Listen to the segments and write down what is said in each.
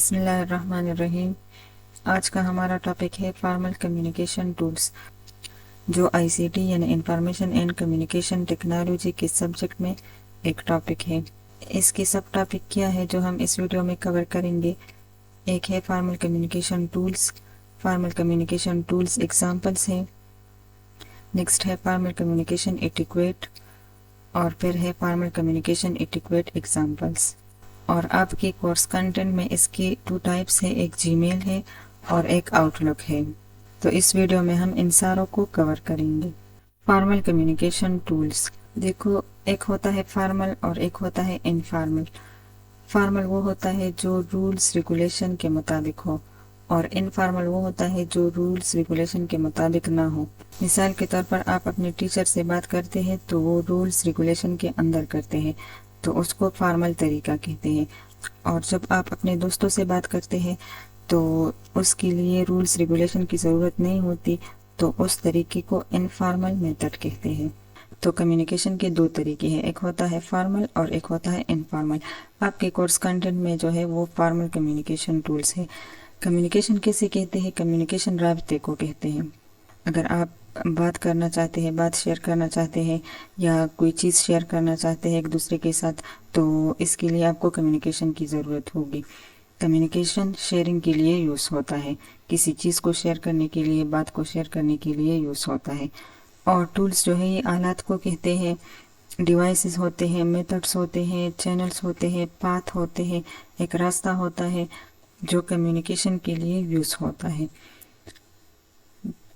بسم اللہ الرحمن الرحیم۔ آج کا ہمارا ٹاپک ہے فارمل کمیونیکیشن ٹولز، جو آئی سی ٹی یعنی انفارمیشن اینڈ کمیونیکیشن ٹیکنالوجی کے سبجیکٹ میں ایک ٹاپک ہے۔ اس کے سب ٹاپک کیا ہے جو ہم اس ویڈیو میں کور کریں گے؟ ایک ہے formal communication tools, formal communication tools examples ہیں، نیکسٹ ہے فارمل کمیونیکیشن ایٹیکویٹ، اور پھر ہے فارمل کمیونیکیشن ایٹیکویٹ ایگزامپلس۔ اور آپ کے کورس کنٹینٹ میں اس کی 2 ٹائپس ہے، ایک جی میل ہے اور ایک آؤٹ لک ہے، تو اس ویڈیو میں ہم ان ساروں کو کور کریں گے۔ فارمل کمیونیکیشن ٹولز دیکھو، ایک ہوتا ہے فارمل اور ایک ہوتا ہے انفارمل۔ فارمل وہ ہوتا ہے جو رولز ریگولیشن کے مطابق ہو، اور انفارمل وہ ہوتا ہے جو رولز ریگولیشن کے مطابق نہ ہو۔ مثال کے طور پر آپ اپنے ٹیچر سے بات کرتے ہیں تو وہ رولز ریگولیشن کے اندر کرتے ہیں، تو اس کو فارمل طریقہ کہتے ہیں، اور جب آپ اپنے دوستوں سے بات کرتے ہیں تو اس کے لیے رولز ریگولیشن کی ضرورت نہیں ہوتی، تو اس طریقے کو انفارمل میتھڈ کہتے ہیں۔ تو کمیونیکیشن کے 2 طریقے ہیں، ایک ہوتا ہے فارمل اور ایک ہوتا ہے انفارمل۔ آپ کے کورس کنٹینٹ میں جو ہے وہ فارمل کمیونیکیشن ٹولز ہے۔ کمیونیکیشن کیسے کہتے ہیں؟ کمیونیکیشن رابطے کو کہتے ہیں۔ اگر آپ بات کرنا چاہتے ہیں، بات شیئر کرنا چاہتے ہیں، یا کوئی چیز شیئر کرنا چاہتے ہیں ایک دوسرے کے ساتھ، تو اس کے لیے آپ کو کمیونیکیشن کی ضرورت ہوگی۔ کمیونیکیشن شیئرنگ کے لیے یوز ہوتا ہے، کسی چیز کو شیئر کرنے کے لیے، بات کو شیئر کرنے کے لیے یوز ہوتا ہے۔ اور ٹولز جو ہے یہ آلات کو کہتے ہیں، ڈیوائسز ہوتے ہیں، میتھڈس ہوتے ہیں، چینلز ہوتے ہیں، پاتھ ہوتے ہیں، ایک راستہ ہوتا ہے جو کمیونیکیشن کے لیے یوز ہوتا ہے۔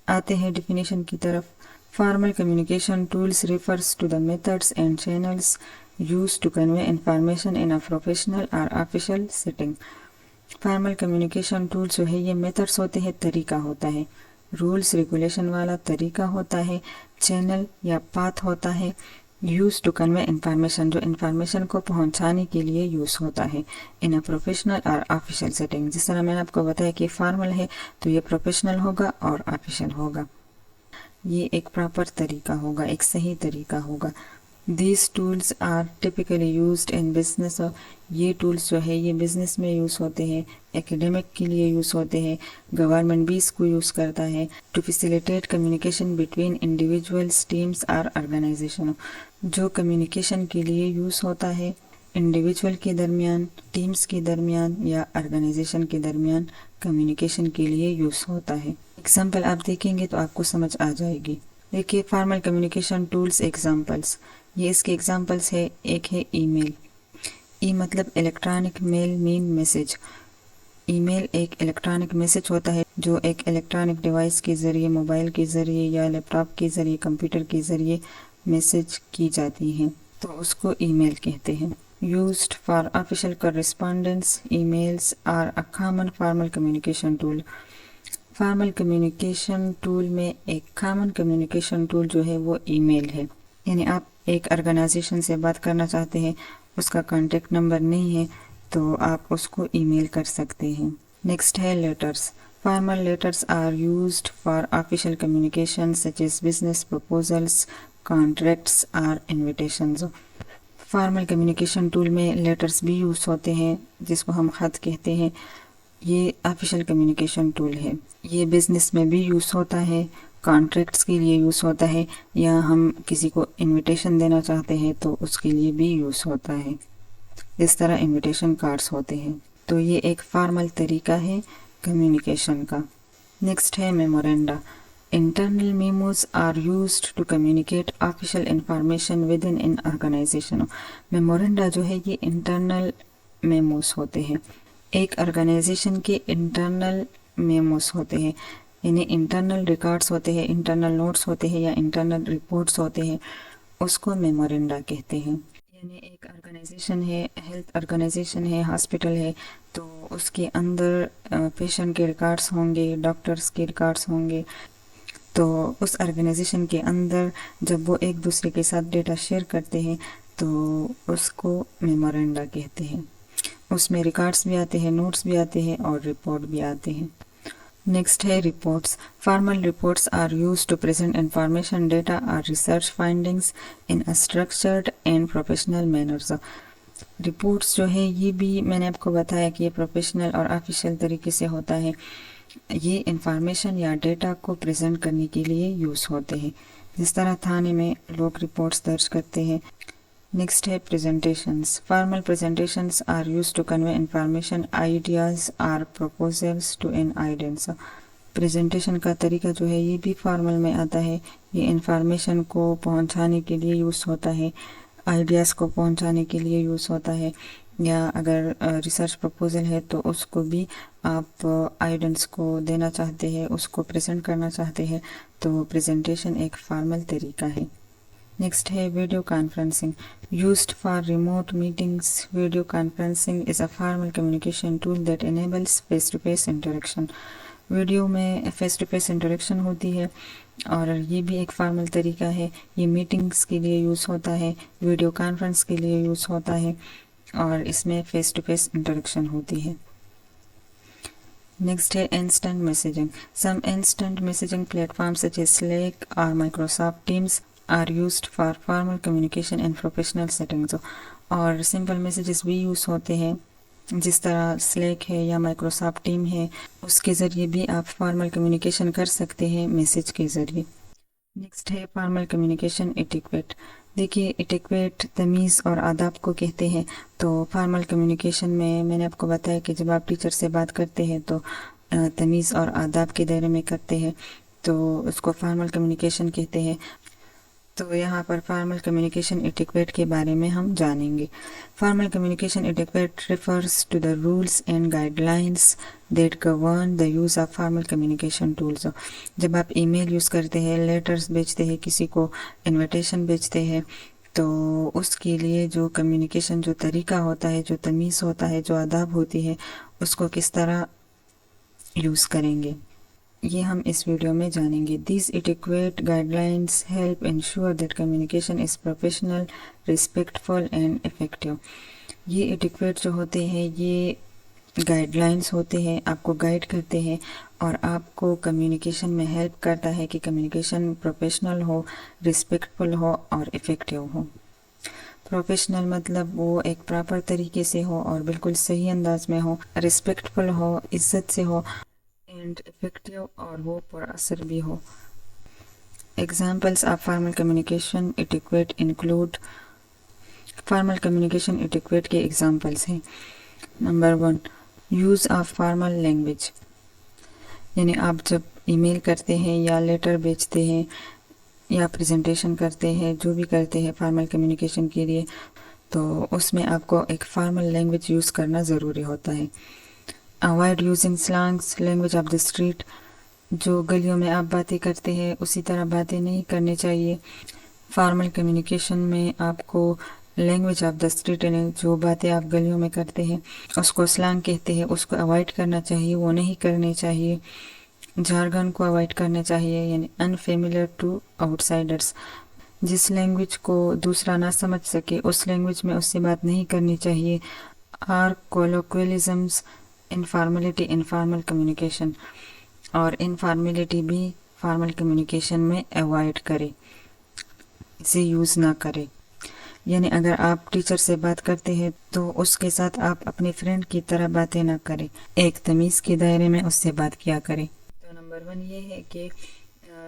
آتے ہیں ڈیفینیشن کی طرف۔ Formal communication tools refers to the methods and channels used to convey information in a professional or official setting۔ Formal communication tools جو ہے یہ میتھڈس ہوتے ہیں، طریقہ ہوتا ہے، رولز ریگولیشن والا طریقہ ہوتا ہے، چینل یا پاتھ ہوتا ہے، used to convey information جو انفارمیشن کو پہنچانے کے لیے یوز ہوتا ہے، in a professional or official setting۔ جس طرح میں نے آپ کو بتایا کہ فارمل ہے تو یہ پروفیشنل ہوگا اور آفیشل ہوگا، یہ ایک پراپر طریقہ ہوگا، ایک صحیح طریقہ ہوگا۔ These tools are typically used in business۔ یہ ٹولز جو ہے یہ بزنس میں یوز ہوتے ہیں، ایکیڈیمک کے لیے یوز ہوتے ہیں، گورنمنٹ بھی اس کو یوز کرتا ہے، to facilitate communication between individuals, teams or organization۔ جو کمیونیکیشن کے لیے یوز ہوتا ہے انڈیویجول کے درمیان، ٹیمز کے درمیان یا آرگنائزیشن کے درمیان کمیونیکیشن کے لیے یوز ہوتا ہے۔ ایگزامپل آپ دیکھیں گے تو آپ کو سمجھ آ جائے گی۔ دیکھیے فارمل کمیونیکیشن ٹولز ایگزامپلس، یہ اس کے ایگزامپلس ہے۔ ایک ہے ای میل، ای مطلب الیکٹرانک، میل مین میسج۔ ای میل ایک الیکٹرانک میسج ہوتا ہے جو ایک الیکٹرانک ڈیوائس کے ذریعے، موبائل کے ذریعے یا لیپ ٹاپ کے ذریعے، کمپیوٹر کے ذریعے میسج کی جاتی ہے، تو اس کو ای میل کہتے ہیں۔ Used for official correspondence، emails are a common formal communication tool۔ Formal communication tool میں ایک کامن کمیونیکیشن ٹول جو ہے وہ ای میل ہے، یعنی آپ ایک آرگنائزیشن سے بات کرنا چاہتے ہیں، اس کا کانٹیکٹ نمبر نہیں ہے تو آپ اس کو ای میل کر سکتے ہیں۔ نیکسٹ ہے letters. Formal letters are used for official communication such as business proposals, contracts اور انویٹیشنز۔ فارمل کمیونیکیشن ٹول میں لیٹرز بھی یوز ہوتے ہیں جس کو ہم خط کہتے ہیں، یہ آفیشیل کمیونیکیشن ٹول ہے۔ یہ بزنس میں بھی یوز ہوتا ہے، کانٹریکٹس کے لیے یوز ہوتا ہے، یا ہم کسی کو انویٹیشن دینا چاہتے ہیں تو اس کے لیے بھی یوز ہوتا ہے، اس طرح انویٹیشن کارڈز ہوتے ہیں۔ تو یہ ایک فارمل طریقہ ہے کمیونیکیشن کا۔ نیکسٹ ہے memoranda. Internal memos are used to communicate official information within an organisation. Memoranda جو ہے یہ انٹرنل میموز ہوتے ہیں، ایک آرگنائزیشن کے انٹرنل میموز ہوتے ہیں، یعنی انٹرنل ریکارڈز ہوتے ہیں، انٹرنل نوٹس ہوتے ہیں یا انٹرنل رپورٹس ہوتے ہیں، اس کو میمورینڈا کہتے ہیں۔ یعنی ایک آرگنائزیشن ہے، ہیلتھ آرگنائزیشن ہے، ہاسپٹل ہے، تو اس کے اندر پیشنٹ کے ریکارڈز ہوں گے، ڈاکٹرز کے ریکارڈز ہوں گے، تو اس آرگنائزیشن کے اندر جب وہ ایک دوسرے کے ساتھ ڈیٹا شیئر کرتے ہیں تو اس کو میمورینڈا کہتے ہیں۔ اس میں ریکارڈز بھی آتے ہیں، نوٹس بھی آتے ہیں اور رپورٹ بھی آتے ہیں۔ نیکسٹ ہے reports. Formal reports are use to present information, data اور research findings in a structured and professional manners. Reports جو ہے یہ بھی میں نے آپ کو بتایا کہ یہ پروفیشنل اور آفیشیل طریقے سے ہوتا ہے. یہ انفارمیشن یا ڈیٹا کو پریزنٹ کرنے کے لیے یوز ہوتے ہیں، جس طرح تھانے میں لوگ رپورٹس درج کرتے ہیں. نیکسٹ ہے presentations. Formal presentations are use to convey information, ideas or proposals to an audience. Presentation کا طریقہ جو ہے یہ بھی فارمل میں آتا ہے. یہ انفارمیشن کو پہنچانے کے لیے یوز ہوتا ہے، آئیڈیاز کو پہنچانے کے لیے یوز ہوتا ہے، یا اگر ریسرچ پروپوزل ہے تو اس کو بھی آپ آئیڈنس کو دینا چاہتے ہیں، اس کو پریزنٹ کرنا چاہتے ہیں، تو پریزنٹیشن ایک فارمل طریقہ ہے. نیکسٹ ہے video conferencing. Used for remote meetings, video conferencing is a formal communication tool that enables face to face interaction. Video میں فیس ٹو فیس انٹریکشن ہوتی ہے اور یہ بھی ایک فارمل طریقہ ہے. یہ میٹنگس کے لیے یوز ہوتا ہے، ویڈیو کانفرنس کے لیے یوز ہوتا ہے، اور اس میں فیس ٹو فیس انٹریکشن ہوتی ہے. نیکسٹ ہے instant messaging. Some instant messaging platform such as Slack اور Microsoft Teams are used for formal communication in professional settings. اور سمپل میسیجز بھی یوز ہوتے ہیں، جس طرح Slack ہے یا مائکروسافٹ ٹیم ہے، اس کے ذریعے بھی آپ فارمل کمیونیکیشن کر سکتے ہیں میسیج کے ذریعے. نیکسٹ ہے فارمل کمیونیکیشن ایٹیکویٹ. دیکھیے ایٹیکویٹ تمیز اور آداب کو کہتے ہیں. تو فارمل کمیونیکیشن میں نے آپ کو بتایا کہ جب آپ ٹیچر سے بات کرتے ہیں تو تمیز اور آداب کے دائرے میں کرتے ہیں، تو اس کو فارمل کمیونیکیشن کہتے ہیں. تو یہاں پر فارمل کمیونیکیشن ایٹیکویٹ کے بارے میں ہم جانیں گے. Formal communication etiquette refers to the rules and guidelines that govern the use of formal communication tools. جب آپ ای میل یوز کرتے ہیں، لیٹرز بھیجتے ہیں، کسی کو انویٹیشن بھیجتے ہیں، تو اس کے لیے جو کمیونیکیشن جو طریقہ ہوتا ہے، جو تمیز ہوتا ہے، جو آداب ہوتی ہے، اس کو کس طرح یوز کریں گے، یہ ہم اس ویڈیو میں جانیں گے. These etiquette guidelines help ensure that communication is professional, respectful and effective. یہ ایٹیکویٹ جو ہوتے ہیں یہ گائیڈ لائنس ہوتے ہیں، آپ کو گائیڈ کرتے ہیں اور آپ کو کمیونیکیشن میں ہیلپ کرتا ہے کہ کمیونیکیشن پروفیشنل ہو، رسپیکٹفل ہو اور افیکٹو ہو. پروفیشنل مطلب وہ ایک پراپر طریقے سے ہو اور بالکل صحیح انداز میں ہو، رسپیکٹفل ہو، عزت سے ہو، اینڈ افیکٹو اور وہ پر اثر بھی ہو. Examples of formal communication etiquette include. Formal communication etiquette کے ایگزامپلس ہیں. Number 1، use of formal language. یعنی آپ جب ای میل کرتے ہیں یا لیٹر بھیجتے ہیں یا پریزنٹیشن کرتے ہیں، جو بھی کرتے ہیں فارمل کمیونیکیشن کے لیے، تو اس میں آپ کو ایک فارمل لینگویج یوز کرنا ضروری ہوتا ہے. Avoid using slangs, language of the street. جو گلیوں میں آپ باتیں کرتے ہیں اسی طرح باتیں نہیں کرنی چاہیے. فارمل کمیونیکیشن میں آپ کو لینگویج آف دا اسٹریٹ، یعنی جو باتیں آپ گلیوں میں کرتے ہیں اس کو سلانگ کہتے ہیں، اس کو اوائڈ کرنا چاہیے، وہ نہیں کرنی چاہیے. جارگن کو اوائڈ کرنا چاہیے، یعنی انفیملیئر ٹو آؤٹ سائڈرس. جس لینگویج کو دوسرا نہ سمجھ سکے اس لینگویج میں اس سے بات نہیں کرنی چاہیے. Or colloquialisms, informality in formal communication. اور انفارملٹی بھی فارمل کمیونیکیشن میں اوائڈ کرے، اسے یوز نہ کرے. یعنی اگر آپ ٹیچر سے بات کرتے ہیں تو اس کے ساتھ آپ اپنے فرینڈ کی طرح باتیں نہ کریں، ایک تمیز کے دائرے میں اس سے بات کیا کریں. تو نمبر 1 یہ ہے کہ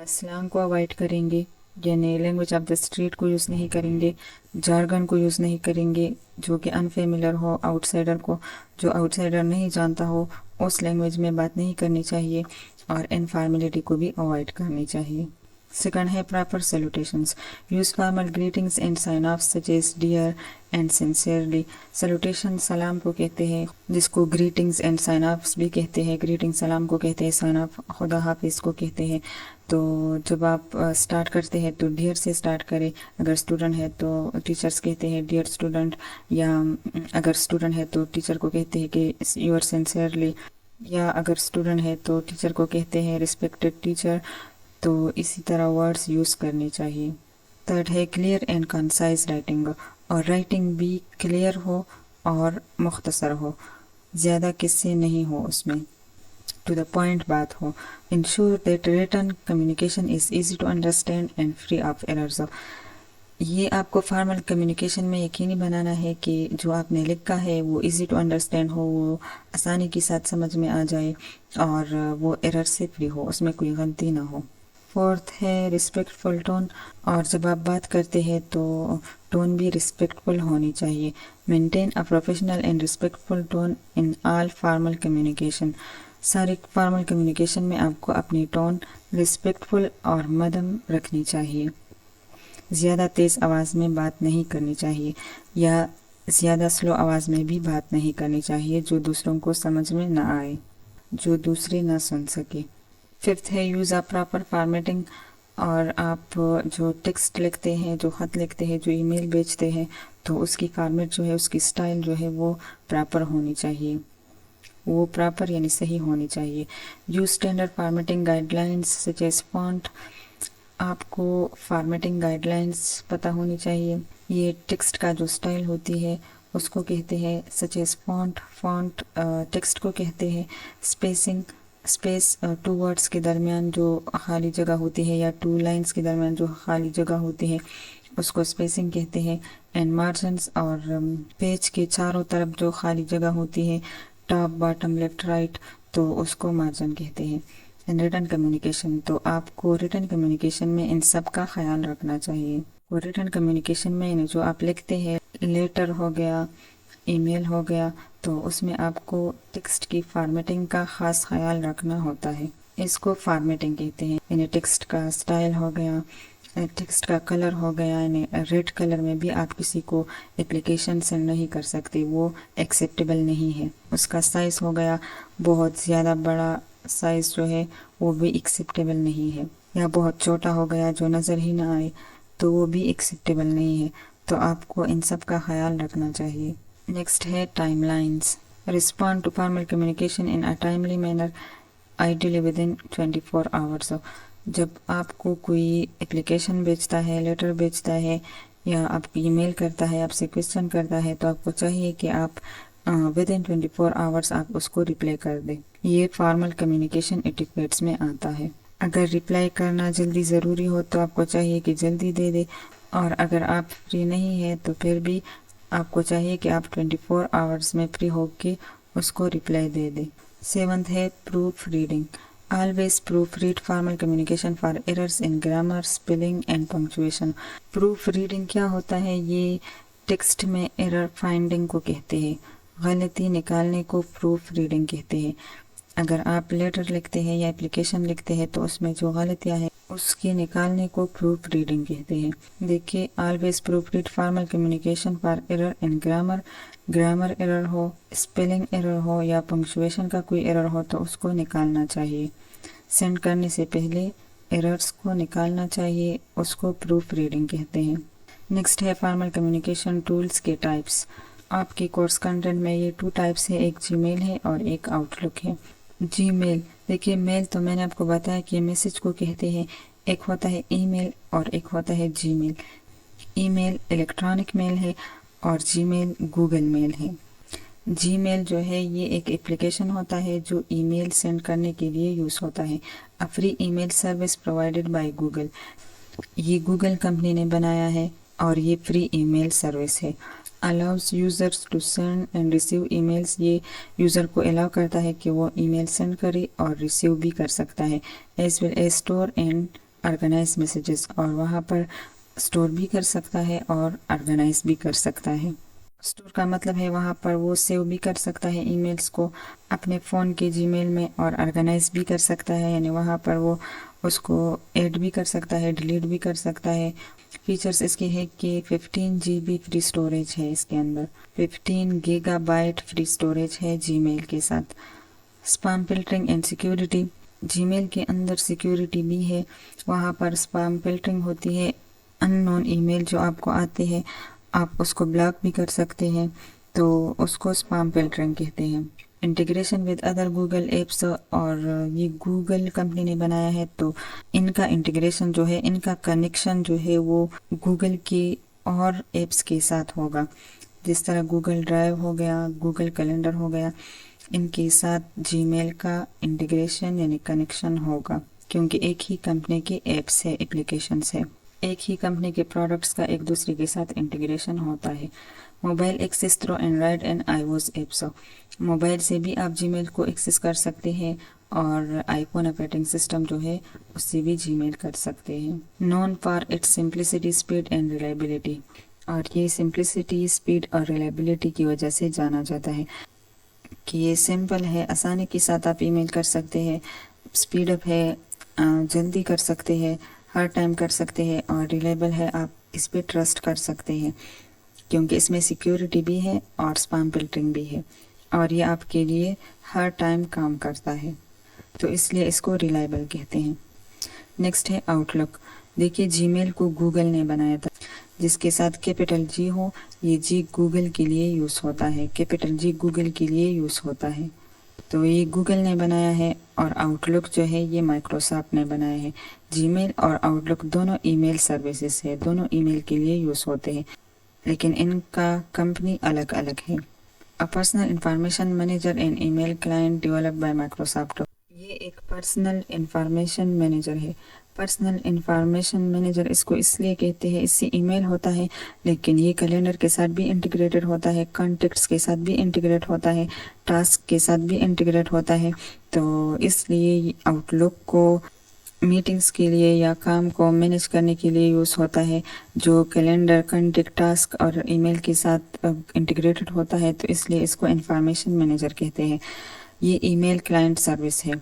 سلانگ کو اوائڈ کریں گے، یعنی لینگویج آف دا اسٹریٹ کو یوز نہیں کریں گے، جارگن کو یوز نہیں کریں گے جو کہ انفیملیئر ہو، آؤٹ سائڈر کو، جو آؤٹ سائڈر نہیں جانتا ہو اس لینگویج میں بات نہیں کرنی چاہیے، اور انفارملٹی کو بھی اوائڈ کرنی چاہیے. سیکنڈ ہے proper salutations. Use formal greetings and sign off such as dear and sincerely. Salutation سلام کو کہتے ہیں، جس کو گریٹنگز اینڈ سائن آفس بھی کہتے ہیں. گریٹنگ سلام کو کہتے ہیں، سائن آف خدا حافظ کو کہتے ہیں. تو جب آپ سٹارٹ کرتے ہیں تو ڈیئر سے سٹارٹ کریں. اگر اسٹوڈنٹ ہے تو ٹیچرس کہتے ہیں ڈیئر اسٹوڈنٹ، یا اگر اسٹوڈنٹ ہے تو ٹیچر کو کہتے ہیں کہ یور سنسیئرلی، یا اگر اسٹوڈنٹ ہے تو ٹیچر کو کہتے ہیں ریسپیکٹڈ ٹیچر. تو اسی طرح ورڈز یوز کرنے چاہیے. تھرڈ ہے کلیئر اینڈ کنسائز رائٹنگ. اور رائٹنگ بھی کلیئر ہو اور مختصر ہو، زیادہ قصے نہیں ہو اس میں، ٹو دا پوائنٹ بات ہو. Ensure that written communication is easy to understand and free of errors. یہ آپ کو فارمل کمیونیکیشن میں یقینی بنانا ہے کہ جو آپ نے لکھا ہے وہ ایزی ٹو انڈرسٹینڈ ہو، وہ آسانی کے ساتھ سمجھ میں آ جائے اور وہ ایرر سے فری ہو، اس میں کوئی غلطی نہ ہو۔ فورتھ ہے رسپیکٹفل ٹون، اور جب آپ بات کرتے ہیں تو ٹون بھی رسپیکٹفل ہونی چاہیے۔ Maintain a professional and respectful tone in all formal communication, سارے فارمل کمیونیکیشن میں آپ کو اپنی ٹون رسپیکٹفل اور مدھم رکھنی چاہیے۔ زیادہ تیز آواز میں بات نہیں کرنی چاہیے یا زیادہ سلو آواز میں بھی بات نہیں کرنی چاہیے جو دوسروں کو سمجھ میں نہ آئے، جو دوسرے نہ سن سکے۔ ففتھ ہے یوز اے پراپر فارمیٹنگ، اور آپ جو ٹیکسٹ لکھتے ہیں، جو خط لکھتے ہیں، جو ای میل بھیجتے ہیں تو اس کی فارمیٹ جو ہے، اس کی سٹائل جو ہے وہ پراپر ہونی چاہیے، وہ پراپر یعنی صحیح ہونی چاہیے۔ Use standard formatting guide lines such as font, آپ کو فارمیٹنگ گائیڈ لائنس پتہ ہونی چاہیے۔ یہ ٹیکسٹ کا جو سٹائل ہوتی ہے اس کو کہتے ہیں such as font, font text کو کہتے ہیں۔ اسپیسنگ، اسپیس ٹو ورڈس کے درمیان جو خالی جگہ ہوتی ہے یا ٹو لائنس کے درمیان جو خالی جگہ ہوتی ہے اس کو اسپیسنگ کہتے ہیں۔ اینڈ مارجنس، اور پیج کے چاروں طرف جو خالی جگہ ہوتی ہے ٹاپ، باٹم، لیفٹ، رائٹ، تو اس کو مارجن کہتے ہیں۔ اینڈ ریٹن کمیونیکیشن، تو آپ کو ریٹن کمیونیکیشن میں ان سب کا خیال رکھنا چاہیے۔ اور ریٹن کمیونیکیشن میں یعنی جو آپ لکھتے ہیں، لیٹر ہو گیا، ای میل ہو گیا، تو اس میں آپ کو ٹیکسٹ کی فارمیٹنگ کا خاص خیال رکھنا ہوتا ہے، اس کو فارمیٹنگ کہتے ہیں۔ یعنی ٹیکسٹ کا سٹائل ہو گیا، ٹیکسٹ کا کلر ہو گیا، یعنی ریڈ کلر میں بھی آپ کسی کو اپلیکیشن سینڈ نہیں کر سکتے، وہ ایکسیپٹیبل نہیں ہے۔ اس کا سائز ہو گیا، بہت زیادہ بڑا سائز جو ہے وہ بھی ایکسیپٹیبل نہیں ہے، یا بہت چھوٹا ہو گیا جو نظر ہی نہ آئے تو وہ بھی ایکسیپٹیبل نہیں ہے، تو آپ کو ان سب کا خیال رکھنا چاہیے۔ نیکسٹ ہے timelines, respond to formal communication in a timely manner ideally within 24 hours۔ جب آپ کو کوئی اپلیکیشن بھیجتا ہے، لیٹر بھیجتا ہے، یا آپ ای میل کرتا ہے، آپ سے کویسچن کرتا ہے، تو آپ کو چاہیے کہ آپ ود ان 24 hours آپ اس کو ریپلائی کر دیں۔ یہ فارمل کمیونیکیشن ایٹیکیٹس میں آتا ہے۔ اگر ریپلائی کرنا جلدی ضروری ہو تو آپ کو چاہیے کہ جلدی دے دے، اور اگر آپ فری نہیں ہے تو پھر بھی آپ کو چاہیے کہ آپ 24 hours میں فری ہو کے اس کو ریپلائی دے دیں۔ سیونتھ ہے proofreading, always proofread formal communication for errors in grammar, spelling and punctuation. Proofreading کیا ہوتا ہے؟ یہ ٹیکسٹ میں ایرر فائنڈنگ کو کہتے ہیں، غلطی نکالنے کو پروف ریڈنگ کہتے ہیں۔ اگر آپ لیٹر لکھتے ہیں یا اپلیکیشن لکھتے ہیں تو اس میں جو غلطیاں ہیں اس کی نکالنے کو پروف ریڈنگ کہتے ہیں۔ دیکھیے، always proofread formal communication for error in grammar, grammar error ہو، اسپیلنگ ایرر ہو یا پنکچویشن کا کوئی ایرر ہو تو اس کو نکالنا چاہیے۔ سینڈ کرنے سے پہلے ایررز کو نکالنا چاہیے، اس کو پروف ریڈنگ کہتے ہیں۔ نیکسٹ ہے فارمل کمیونیکیشن ٹولز کے ٹائپس۔ آپ کے کورس کنٹینٹ میں یہ 2 ٹائپس ہے، ایک جی میل ہے اور ایک آؤٹ لک ہے۔ جی میل، دیکھیے میل تو میں نے آپ کو بتایا کہ میسج کو کہتے ہیں، ایک ہوتا ہے ای میل اور ایک ہوتا ہے جی میل۔ ای میل الیکٹرانک میل ہے اور جی میل گوگل میل ہے۔ جی میل جو ہے یہ ایک اپلیکیشن ہوتا ہے جو ای میل سینڈ کرنے کے لیے یوز ہوتا ہے، free email service provided by Google. یہ گوگل کمپنی نے بنایا ہے اور یہ فری ای میل سروس ہے۔ allows users to send and receive emails، یہ یوزر کو الاؤ کرتا ہے کہ وہ ای میل سینڈ کرے اور ریسیو بھی کر سکتا ہے، as well as store and organize messages، اور وہاں پر اسٹور بھی کر سکتا ہے اور آرگنائز بھی کر سکتا ہے۔ اسٹور کا مطلب ہے وہاں پر وہ سیو بھی کر سکتا ہے ای میلز کو اپنے فون کے جی میل میں، اور آرگنائز بھی کر سکتا ہے، یعنی وہاں پر وہ اس کو ایڈ بھی کر سکتا ہے، ڈیلیٹ بھی کر سکتا ہے۔ فیچرز اس کے ہے کہ 15 GB فری سٹوریج ہے، اس کے اندر 15 GB فری سٹوریج ہے جی میل کے ساتھ۔ اسپام فلٹرنگ اینڈ سیکیورٹی، جی میل کے اندر سیکیورٹی بھی ہے، وہاں پر اسپام فلٹرنگ ہوتی ہے، ان نون ای میل جو آپ کو آتے ہیں آپ اس کو بلاک بھی کر سکتے ہیں، تو اس کو اسپام فلٹرنگ کہتے ہیں۔ Integration with other Google apps, اور یہ گوگل کمپنی نے بنایا ہے تو ان کا انٹیگریشن جو ہے، ان کا کنیکشن جو ہے وہ گوگل کی اور ایپس کے ساتھ ہوگا، جس طرح گوگل ڈرائیو ہو گیا، گوگل کیلنڈر ہو گیا، ان کے ساتھ جی میل کا انٹیگریشن یعنی کنیکشن ہوگا، کیونکہ ایک ہی کمپنی کے ایپس ہے، اپلیکیشنس ہے۔ ایک ہی کمپنی کے پروڈکٹس کا ایک دوسرے کے ساتھ انٹیگریشن ہوتا ہے۔ Mobile access through Android and I O S apps, mobile سے بھی آپ جی میل کو ایکسیس کر سکتے ہیں اور آئی فون آپریٹنگ سسٹم جو ہے اس سے بھی جی میل کر سکتے ہیں۔ Known for its simplicity, speed and reliability, اور یہ سمپلسٹی، اسپیڈ اور ریلائبلٹی کی وجہ سے جانا جاتا ہے کہ یہ سمپل ہے، آسانی کے ساتھ آپ ای میل کر سکتے ہیں، اسپیڈ اپ ہے، جلدی کر سکتے ہیں، ہر ٹائم کر سکتے ہیں، اور ریلائبل ہے، آپ اس پہ ٹرسٹ کر سکتے ہیں کیونکہ اس میں سیکیورٹی بھی ہے اور اسپام فلٹرنگ بھی ہے، اور یہ آپ کے لیے ہر ٹائم کام کرتا ہے، تو اس لیے اس کو ریلائبل کہتے ہیں۔ نیکسٹ ہے آؤٹ لک۔ دیکھیے جی میل کو گوگل نے بنایا تھا، جس کے ساتھ کیپٹل جی ہو، یہ جی گوگل کے لیے یوز ہوتا ہے، کیپٹل جی گوگل کے لیے یوز ہوتا ہے، تو یہ گوگل نے بنایا ہے، اور آؤٹ لک جو ہے یہ مائکروسافٹ نے بنایا ہے۔ جی میل اور آؤٹ لک دونوں ای میل سروسز ہے، دونوں ای میل کے لیے یوز ہوتے ہیں، لیکن ان کا کمپنی الگ الگ ہے۔ Personal information manager and email client develop by Microsoft, یہ ایک پرسنل انفارمیشن مینیجر ہے۔ پرسنل انفارمیشن مینیجر اس کو اس لیے کہتے ہیں، اس سے ای میل ہوتا ہے لیکن یہ کیلنڈر کے ساتھ بھی انٹیگریٹڈ ہوتا ہے، کانٹیکٹس کے ساتھ بھی انٹیگریٹ ہوتا ہے، ٹاسک کے ساتھ بھی انٹیگریٹ ہوتا ہے، تو اس لیے آؤٹ لک کو میٹنگز کے لیے یا کام کو مینیج کرنے کے لیے یوز ہوتا ہے، جو کیلنڈر، کانٹیکٹ، ٹاسک اور ای میل کے ساتھ انٹیگریٹڈ ہوتا ہے، تو اس لیے اس کو انفارمیشن مینیجر کہتے ہیں۔ یہ ای میل کلائنٹ سروس ہے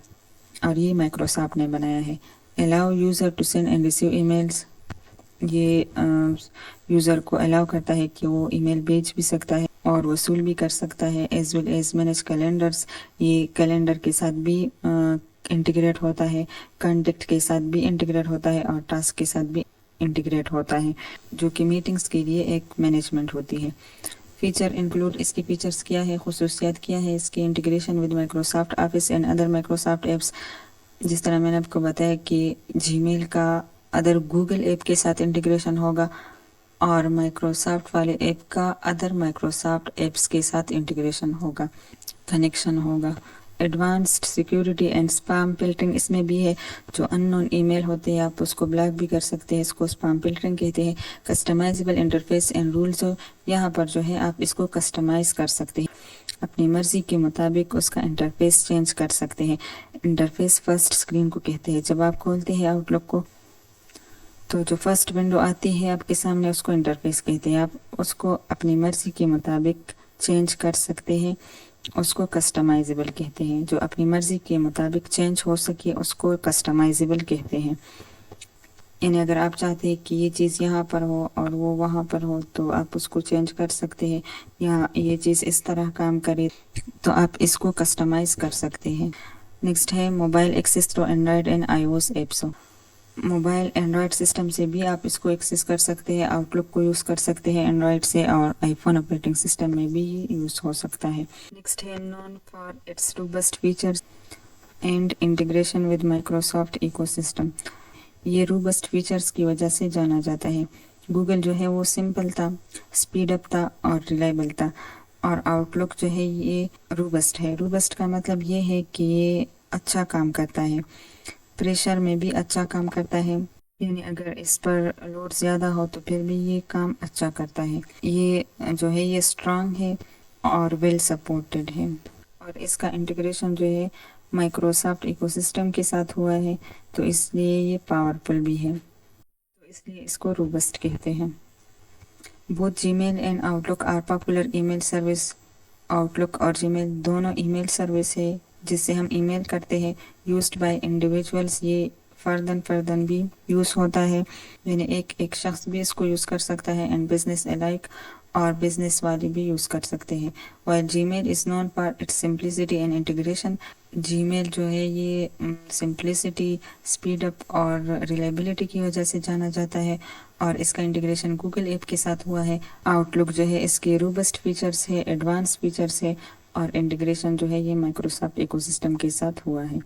اور یہ مائکروسافٹ نے بنایا ہے۔ Allow user to send and receive emails, یہ یوزر کو الاؤ کرتا ہے کہ وہ ای میل بھیج بھی سکتا ہے اور وصول بھی کر سکتا ہے، as well as manage calendars, یہ کیلنڈر کے ساتھ بھی انٹیگریٹ ہوتا ہے، کانٹیکٹ کے ساتھ بھی انٹیگریٹ ہوتا ہے، اور ٹاسک کے ساتھ بھی انٹیگریٹ ہوتا ہے، جو کہ میٹنگز کے لیے ایک مینجمنٹ ہوتی ہے۔ فیچر انکلوڈ، اس کی فیچرز کیا ہے، خصوصیات کیا ہے اس کی، integration with Microsoft office and other Microsoft apps, جس طرح میں نے آپ کو بتایا کہ جی میل کا ادر گوگل ایپ کے ساتھ انٹیگریشن ہوگا اور مائکروسافٹ والے ایپ کا ادر مائکروسافٹ ایپس کے ساتھ انٹیگریشن ہوگا، کنیکشن ہوگا۔ Advanced security and spam filtering اس میں بھی ہے، جو ان نون ای میل ہوتے ہیں آپ اس کو بلاک بھی کر سکتے ہیں، اس کو اسپام فلٹرنگ کہتے ہیں۔ کسٹمائزیبل انٹرفیس اینڈ رولز، یہاں پر جو ہے آپ اس کو کسٹمائز کر سکتے ہیں، اپنی مرضی کے مطابق اس کا انٹرفیس چینج کر سکتے ہیں۔ انٹرفیس فرسٹ اسکرین کو کہتے ہیں، جب آپ کھولتے ہیں آؤٹ لک کو تو جو فرسٹ ونڈو آتی ہے آپ کے سامنے اس کو انٹرفیس کہتے ہیں، آپ اس کو اپنی مرضی کے مطابق چینج کر سکتے ہیں، اس کو کسٹمائزیبل کہتے ہیں، جو اپنی مرضی کے مطابق چینج ہو سکے اس کو کسٹمائزیبل کہتے ہیں۔ یعنی اگر آپ چاہتے ہیں کہ یہ چیز یہاں پر ہو اور وہ وہاں پر ہو تو آپ اس کو چینج کر سکتے ہیں، یا یہ چیز اس طرح کام کرے تو آپ اس کو کسٹمائز کر سکتے ہیں۔ نیکسٹ ہے mobile access through Android and I O S apps, mobile Android system سے بھی آپ اس کو ایکسیس کر سکتے ہیں، آؤٹ لک کو یوز کر سکتے ہیں اینڈرائڈ سے، اور آئی فون آپریٹنگ سسٹم میں بھی یوز ہو سکتا ہے۔ نیکسٹ ہے known for its robust features and integration with Microsoft ecosystem, یہ روبسٹ فیچرز کی وجہ سے جانا جاتا ہے۔ گوگل جو ہے وہ سمپل تھا، اسپیڈ اپ تھا اور ریلائبل تھا، اور آؤٹ لک جو ہے یہ روبسٹ ہے۔ روبسٹ کا مطلب یہ ہے کہ یہ اچھا کام کرتا ہے، پریشر میں بھی اچھا کام کرتا ہے، یعنی اگر اس پر لوڈ زیادہ ہو تو پھر بھی یہ کام اچھا کرتا ہے۔ یہ جو ہے یہ اسٹرانگ ہے اور ویل سپورٹڈ ہے، اور اس کا انٹیگریشن جو ہے مائکروسافٹ ایکو سسٹم کے ساتھ ہوا ہے، تو اس لیے یہ پاورفل بھی ہے، تو اس لیے اس کو روبسٹ کہتے ہیں۔ Both Gmail and Outlook are popular email service, Outlook اور جی میل دونوں ای میل سروس ہے جس سے ہم ای میل کرتے ہیں، یوزڈ بائی انڈیویجولس، یہ فردن بھی یوز ہوتا ہے، یعنی ایک شخص بھی اس کو یوز کر سکتا ہے، اینڈ بزنس الائک، اور بزنس والے بھی یوز کر سکتے ہیں۔ While Gmail is known for its simplicity and integration, Gmail جو ہے یہ سمپلسٹی، اسپیڈ اپ اور ریلائبلٹی کی وجہ سے جانا جاتا ہے، اور اس کا انٹیگریشن گوگل ایپ کے ساتھ ہوا ہے۔ آؤٹ لک جو ہے اس کے روبسٹ فیچرز ہے، ایڈوانس فیچرز ہے، اور انٹیگریشن جو ہے یہ مائکروسافٹ ایکو سسٹم کے ساتھ ہوا ہے۔